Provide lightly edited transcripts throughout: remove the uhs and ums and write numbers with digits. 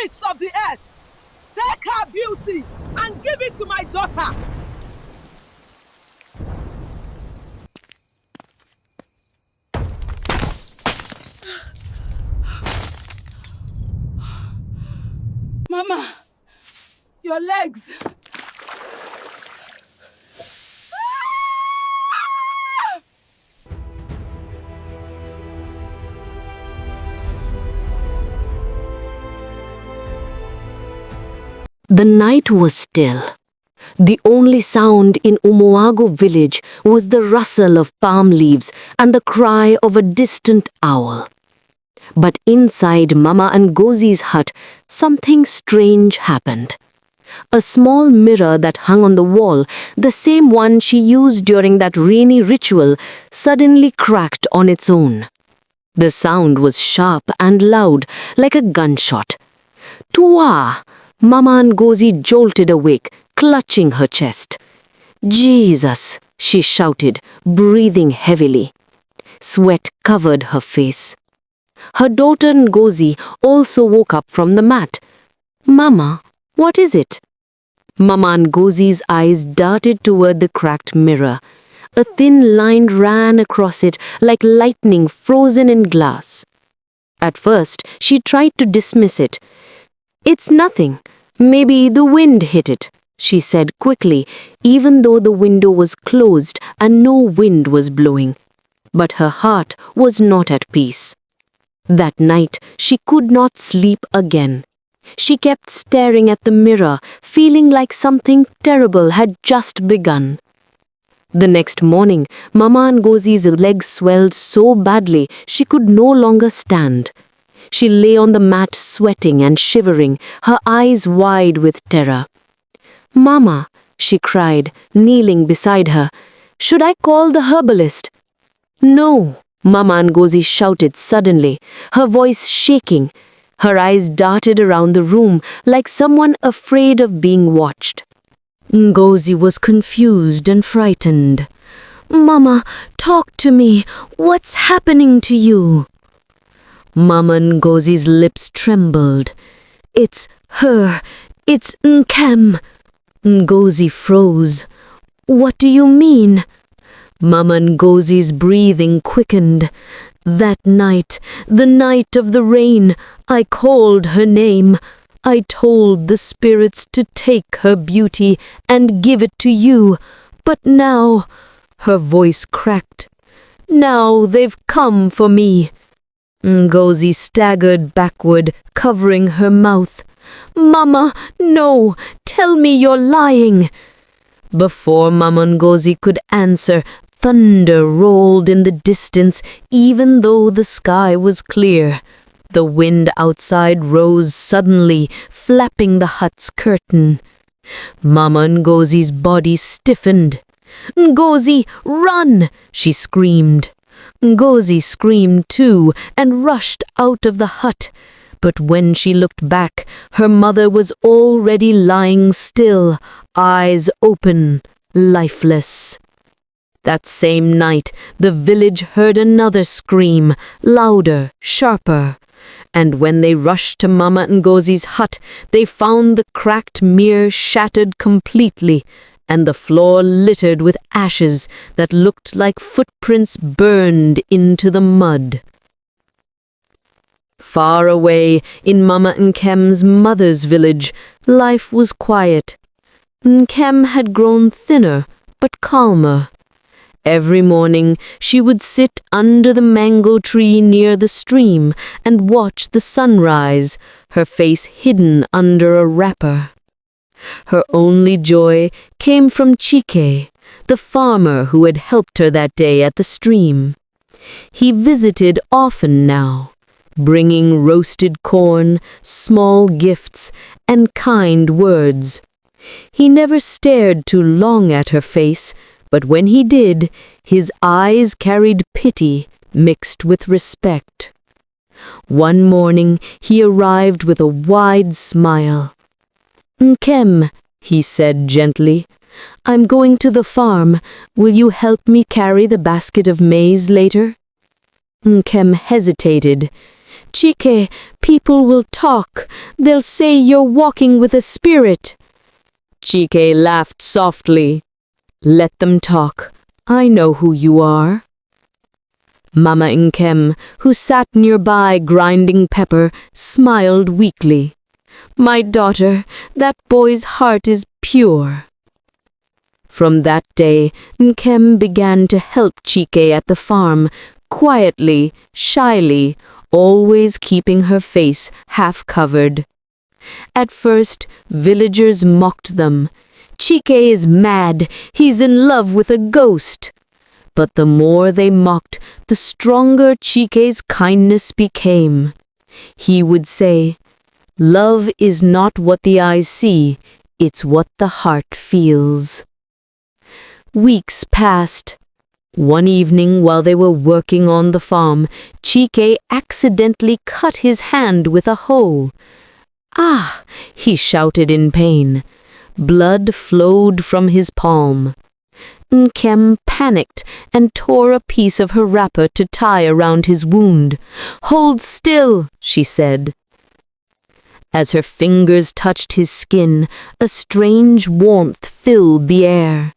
spirits of the earth, take her beauty and give it to my daughter. Mama, your legs. The night was still. The only sound in Umuagu Village was the rustle of palm leaves and the cry of a distant owl. But inside Mama Ngozi's hut, something strange happened. A small mirror that hung on the wall, the same one she used during that rainy ritual, suddenly cracked on its own. The sound was sharp and loud, like a gunshot. Tua! Mama Ngozi jolted awake, clutching her chest. Jesus! She shouted, breathing heavily. Sweat covered her face. Her daughter Ngozi also woke up from the mat. Mama, what is it? Mama Ngozi's eyes darted toward the cracked mirror. A thin line ran across it like lightning frozen in glass. At first, she tried to dismiss it. It's nothing. Maybe the wind hit it, she said quickly, even though the window was closed and no wind was blowing. But her heart was not at peace. That night, she could not sleep again. She kept staring at the mirror, feeling like something terrible had just begun. The next morning, Mama Ngozi's legs swelled so badly she could no longer stand. She lay on the mat sweating and shivering, her eyes wide with terror. Mama, she cried, kneeling beside her, should I call the herbalist? No, Mama Ngozi shouted suddenly, her voice shaking. Her eyes darted around the room like someone afraid of being watched. Ngozi was confused and frightened. Mama, talk to me. What's happening to you? Mama Ngozi's lips trembled. It's her. It's Nkem. Ngozi froze. What do you mean? Mama Ngozi's breathing quickened. That night, the night of the rain, I called her name. I told the spirits to take her beauty and give it to you. But now, her voice cracked. Now they've come for me. Ngozi staggered backward, covering her mouth. Mama, no! Tell me you're lying! Before Mama Ngozi could answer, thunder rolled in the distance, even though the sky was clear. The wind outside rose suddenly, flapping the hut's curtain. Mama Ngozi's body stiffened. Ngozi, run! She screamed. Ngozi screamed too and rushed out of the hut. But when she looked back, her mother was already lying still, eyes open, lifeless. That same night, the village heard another scream, louder, sharper. And when they rushed to Mama Ngozi's hut, they found the cracked mirror shattered completely, and the floor littered with ashes that looked like footprints burned into the mud. Far away, in Mama Nkem's mother's village, life was quiet. Nkem had grown thinner, but calmer. Every morning, she would sit under the mango tree near the stream and watch the sunrise, her face hidden under a wrapper. Her only joy came from Chike, the farmer who had helped her that day at the stream. He visited often now, bringing roasted corn, small gifts, and kind words. He never stared too long at her face, but when he did, his eyes carried pity mixed with respect. One morning, he arrived with a wide smile. Nkem, he said gently, I'm going to the farm. Will you help me carry the basket of maize later? Nkem hesitated. Chike, people will talk. They'll say you're walking with a spirit. Chike laughed softly. Let them talk. I know who you are. Mama Nkem, who sat nearby grinding pepper, smiled weakly. My daughter, that boy's heart is pure. From that day, Nkem began to help Chike at the farm, quietly, shyly, always keeping her face half covered. At first, villagers mocked them. Chike is mad, he's in love with a ghost. But the more they mocked, the stronger Chike's kindness became. He would say, love is not what the eyes see, it's what the heart feels. Weeks passed. One evening while they were working on the farm, Chike accidentally cut his hand with a hoe. Ah! He shouted in pain. Blood flowed from his palm. Nkem panicked and tore a piece of her wrapper to tie around his wound. Hold still, she said. As her fingers touched his skin, a strange warmth filled the air.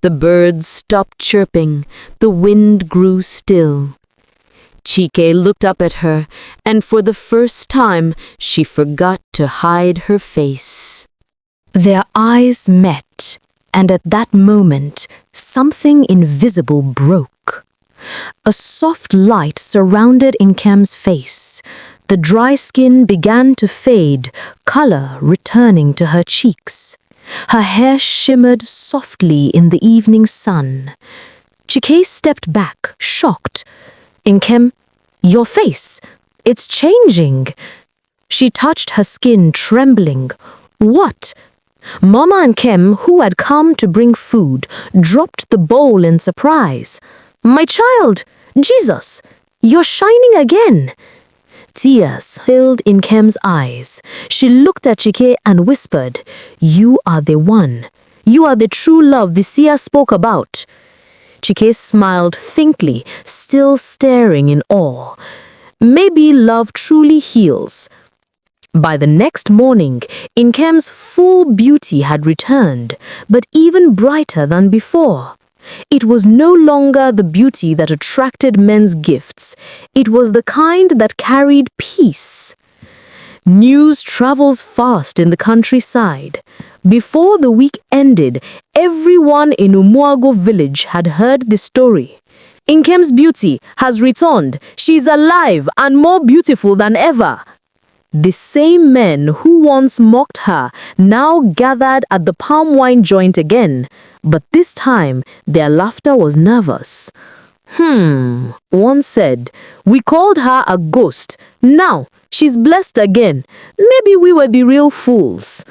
The birds stopped chirping, the wind grew still. Chike looked up at her, and for the first time she forgot to hide her face. Their eyes met, and at that moment something invisible broke. A soft light surrounded Nkem's face. The dry skin began to fade, color returning to her cheeks. Her hair shimmered softly in the evening sun. Chike stepped back, shocked. Nkem, your face, it's changing. She touched her skin, trembling. What? Mama Nkem, who had come to bring food, dropped the bowl in surprise. My child, Jesus, you're shining again. Tears filled Nkem's eyes. She looked at Chike and whispered, You are the one. You are the true love the seer spoke about. Chike smiled faintly, still staring in awe. Maybe love truly heals. By the next morning, Nkem's full beauty had returned, but even brighter than before. It was no longer the beauty that attracted men's gifts. It was the kind that carried peace. News travels fast in the countryside. Before the week ended, everyone in Umuagu Village had heard the story. Nkem's beauty has returned. She's alive and more beautiful than ever. The same men who once mocked her now gathered at the palm wine joint again, but this time their laughter was nervous. One said, we called her a ghost. Now she's blessed again. Maybe we were the real fools.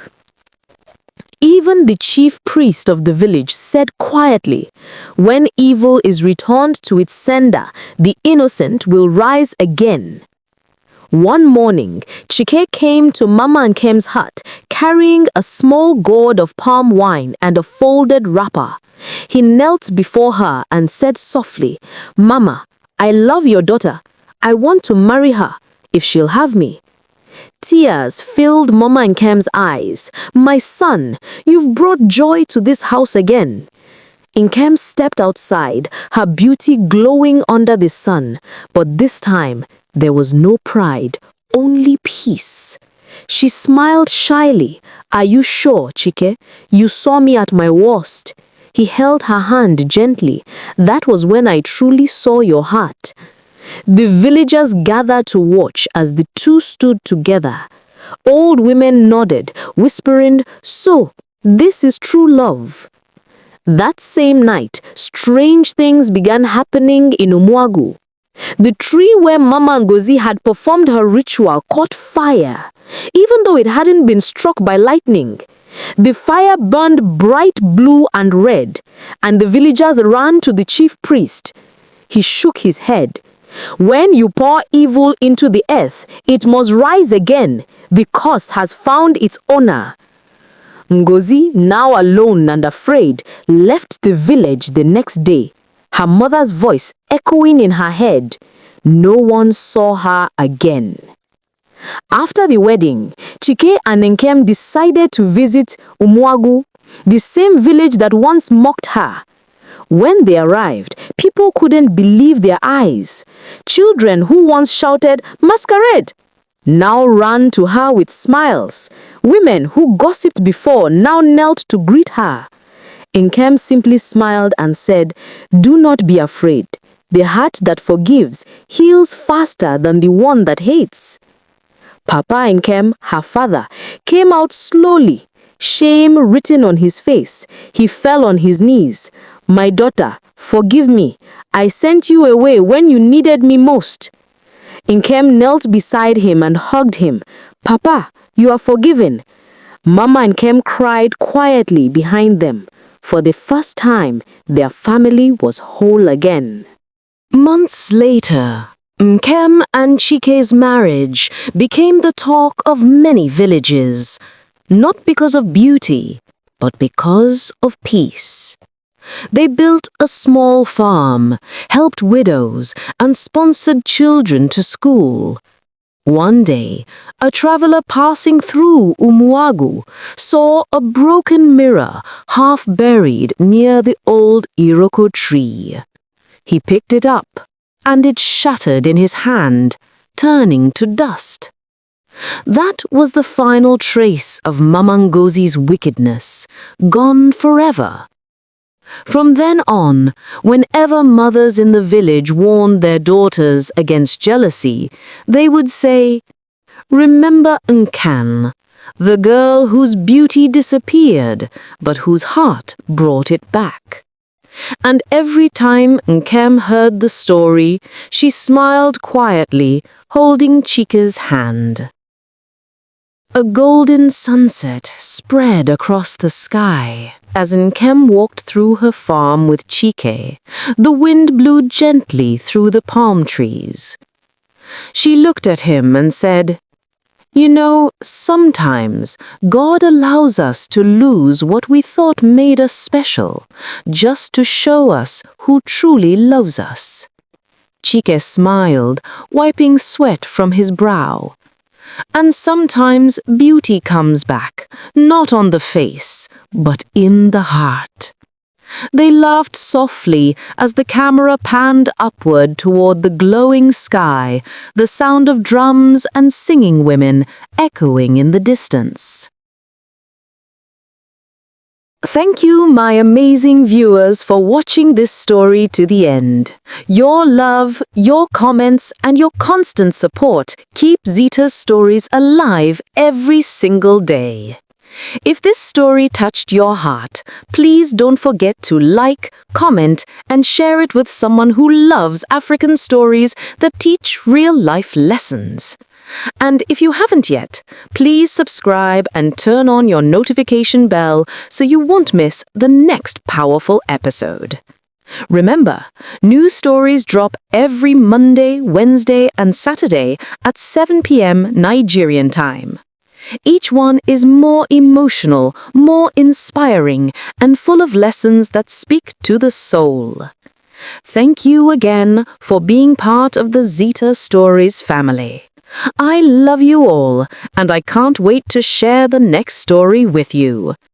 Even the chief priest of the village said quietly, when evil is returned to its sender, the innocent will rise again. One morning, Chike came to Mama Nkem's hut carrying a small gourd of palm wine and a folded wrapper. He knelt before her and said softly, Mama, I love your daughter. I want to marry her, if she'll have me. Tears filled Mama Nkem's eyes. My son, you've brought joy to this house again. Nkem stepped outside, her beauty glowing under the sun, but this time there was no pride, only peace. She smiled shyly. Are you sure, Chike? You saw me at my worst. He held her hand gently. That was when I truly saw your heart. The villagers gathered to watch as the two stood together. Old women nodded, whispering, So, this is true love. That same night, strange things began happening in Umuagu. The tree where Mama Ngozi had performed her ritual caught fire, even though it hadn't been struck by lightning. The fire burned bright blue and red, and the villagers ran to the chief priest. He shook his head. When you pour evil into the earth, it must rise again. The curse has found its owner. Ngozi, now alone and afraid, left the village the next day, her mother's voice echoing in her head. No one saw her again. After the wedding, Chike and Nkem decided to visit Umuagu, the same village that once mocked her. When they arrived, people couldn't believe their eyes. Children who once shouted, "Masquerade!" now ran to her with smiles. Women who gossiped before now knelt to greet her. Nkem simply smiled and said, "Do not be afraid. The heart that forgives heals faster than the one that hates." Papa Nkem, her father, came out slowly, shame written on his face. He fell on his knees. "My daughter, forgive me. I sent you away when you needed me most." Nkem knelt beside him and hugged him. "Papa, you are forgiven." Mama Nkem cried quietly behind them. For the first time, their family was whole again. Months later, Nkem and Chike's marriage became the talk of many villages, not because of beauty, but because of peace. They built a small farm, helped widows, and sponsored children to school. One day, a traveler passing through Umuagu saw a broken mirror half buried near the old iroko tree. He picked it up, and it shattered in his hand, turning to dust. That was the final trace of Mama Ngozi's wickedness, gone forever. From then on, whenever mothers in the village warned their daughters against jealousy, they would say, "Remember Nkem, the girl whose beauty disappeared, but whose heart brought it back." And every time Nkem heard the story, she smiled quietly, holding Chike's hand. A golden sunset spread across the sky. As Nkem walked through her farm with Chike, the wind blew gently through the palm trees. She looked at him and said, "You know, sometimes God allows us to lose what we thought made us special, just to show us who truly loves us." Chike smiled, wiping sweat from his brow. And sometimes beauty comes back, not on the face, but in the heart. They laughed softly as the camera panned upward toward the glowing sky, the sound of drums and singing women echoing in the distance. Thank you, my amazing viewers, for watching this story to the end. Your love, your comments, and your constant support keep Zita's stories alive every single day. If this story touched your heart, please don't forget to like, comment, and share it with someone who loves African stories that teach real-life lessons. And if you haven't yet, please subscribe and turn on your notification bell so you won't miss the next powerful episode. Remember, new stories drop every Monday, Wednesday, and Saturday at 7 p.m. Nigerian time. Each one is more emotional, more inspiring, and full of lessons that speak to the soul. Thank you again for being part of the Zita Stories family. I love you all, and I can't wait to share the next story with you.